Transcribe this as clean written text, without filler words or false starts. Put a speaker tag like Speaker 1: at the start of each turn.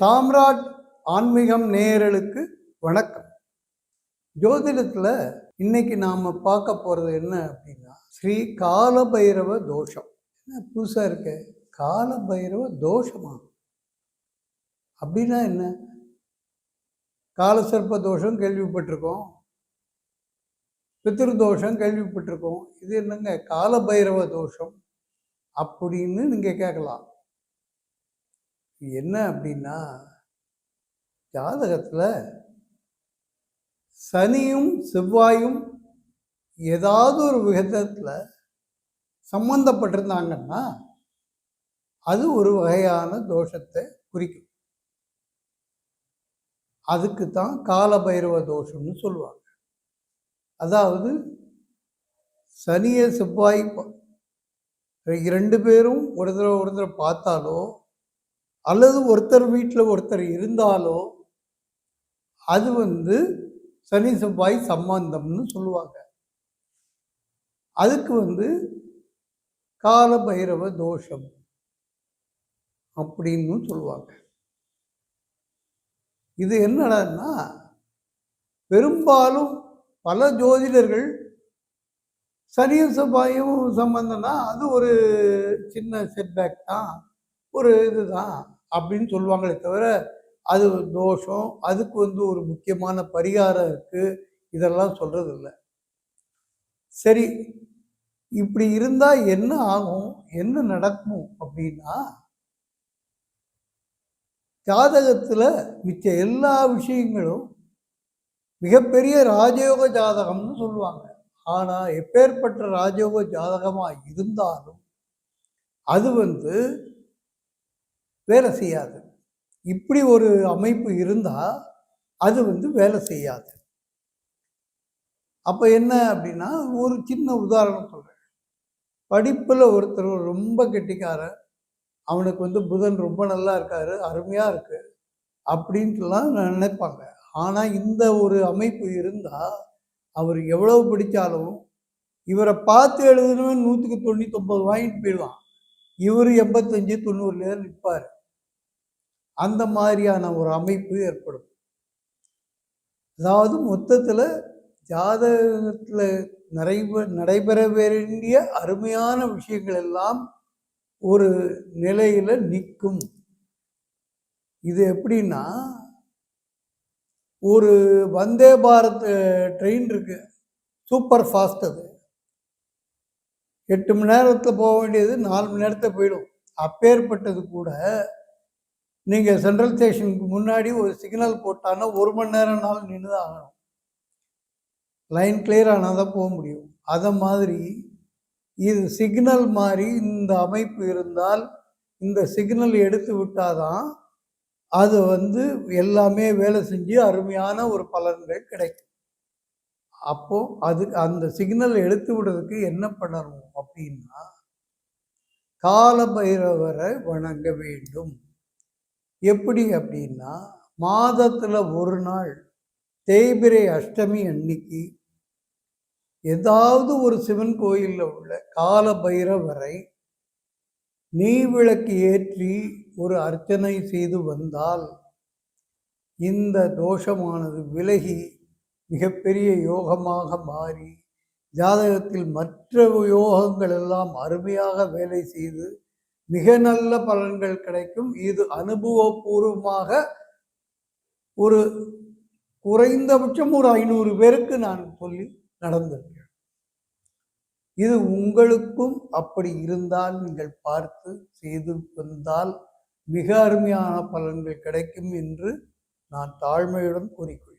Speaker 1: சாம்ராட் ஆன்மீகம் நேயர்களுக்கு வணக்கம். ஜோதிடத்தில் இன்னைக்கு நாம் பார்க்க போகிறது என்ன அப்படின்னா, ஸ்ரீ காலபைரவ தோஷம். என்ன புதுசாக இருக்கு, காலபைரவ தோஷமா அப்படின்னா என்ன? காலசர்ப்ப தோஷம் கேள்விப்பட்டிருக்கோம், பித்ரு தோஷம் கேள்விப்பட்டிருக்கோம். இது என்னங்க காலபைரவ தோஷம் அப்படின்னு நீங்கள் கேட்கலாம். என்ன அப்படின்னா, ஜாதகத்தில் சனியும் செவ்வாயும் ஏதாவது ஒரு விதத்தில் சம்பந்தப்பட்டிருந்தாங்கன்னா அது ஒரு வகையான தோஷத்தை குறிக்கும். அதுக்கு தான் காலபைரவ தோஷம்னு சொல்லுவாங்க. அதாவது சனியை செவ்வாய் இரண்டு பேரும் ஒருத்தரை பார்த்தாலோ அல்லது ஒருத்தர் வீட்டில் ஒருத்தர் இருந்தாலோ அது சனி செவ்வாய் சம்பந்தம்னு சொல்லுவாங்க. அதுக்கு காலபைரவ தோஷம் அப்படின்னு சொல்லுவாங்க. இது என்னன்னா, பெரும்பாலும் பல ஜோதிடர்கள் சனியும் செவ்வாயும் சம்பந்தம்னா அது ஒரு சின்ன செட்பேக் தான், ஒரு இதுதான் அப்படின்னு சொல்லுவாங்களே தவிர அது தோஷம், அதுக்கு ஒரு முக்கியமான பரிகாரம் இருக்குது, இதெல்லாம் சொல்கிறது இல்லை. சரி, இப்படி இருந்தால் என்ன ஆகும், என்ன நடக்கும் அப்படின்னா, ஜாதகத்தில் மிச்ச எல்லா விஷயங்களும் மிகப்பெரிய ராஜயோக ஜாதகம்னு சொல்லுவாங்க. ஆனால் எப்பேற்பட்ட ராஜயோக ஜாதகமாக இருந்தாலும் அது வேலை செய்யாது. இப்படி ஒரு அமைப்பு இருந்தால் அது வேலை செய்யாது. அப்போ என்ன அப்படின்னா, ஒரு சின்ன உதாரணம் சொல்கிறேன். படிப்பில் ஒருத்தர் ரொம்ப கெட்டிக்காரன், அவனுக்கு புதன் ரொம்ப நல்லா இருக்காரு, அருமையாக இருக்கு அப்படின்ட்டுலாம் நினைப்பாங்க. ஆனால் இந்த ஒரு அமைப்பு இருந்தால் அவர் எவ்வளவு படித்தாலும் இவரை பார்த்து எழுதுனவன் 100க்கு 99 வாங்கிட்டு போயிடுவான், இவர் 85 90 நிற்பார். அந்த மாதிரியான ஒரு அமைப்பு ஏற்படும். அதாவது மொத்தத்தில் ஜாதகத்தில் நடைபெற வேண்டிய அருமையான விஷயங்கள் எல்லாம் ஒரு நிலையில் நிற்கும். இது எப்படின்னா, ஒரு வந்தே பாரத் ட்ரெயின் இருக்கு, சூப்பர் ஃபாஸ்ட். அது 8 மணி நேரத்தில் போக வேண்டியது 4 மணி நேரத்தில் போயிடும். அப்பேற்பட்டது கூட நீங்கள் சென்ட்ரல் ஸ்டேஷனுக்கு முன்னாடி ஒரு சிக்னல் போட்டான்னா 1 மணி நேரம்னாலும் நின்று தான் ஆகணும். லைன் கிளியர் ஆனால் தான் போக முடியும். அதை மாதிரி இது சிக்னல் மாதிரி இந்த அமைப்பு இருந்தால், இந்த சிக்னல் எடுத்து விட்டாதான் அது எல்லாமே வேலை செஞ்சு அருமையான ஒரு பலன்கள் கிடைக்கும். அப்போ அந்த சிக்னல் எடுத்து விடுறதுக்கு என்ன பண்ணணும் அப்படின்னா, காலபைரவரை வணங்க வேண்டும். எப்படி அப்படின்னா, மாதத்தில் ஒரு நாள் தேய்பிரை அஷ்டமி அன்னைக்கு ஏதாவது ஒரு சிவன் கோயிலில் உள்ள காலபைரவரை நெய் விளக்கு ஏற்றி ஒரு அர்ச்சனை செய்து வந்தால் இந்த தோஷமானது விலகி மிகப்பெரிய யோகமாக மாறி ஜாதகத்தில் மற்ற யோகங்கள் எல்லாம் அருமையாக வேலை செய்து மிக நல்ல பலன்கள் கிடைக்கும். இது அனுபவபூர்வமாக ஒரு குறைந்தபட்சம் ஒரு 500 பேருக்கு நான் சொல்லி நடந்திருக்கேன். இது உங்களுக்கும் அப்படி இருந்தால் நீங்கள் பார்த்து செய்து வந்தால் மிக அருமையான பலன்கள் கிடைக்கும் என்று நான் தாழ்மையுடன் கூறிக்கொள்கிறேன்.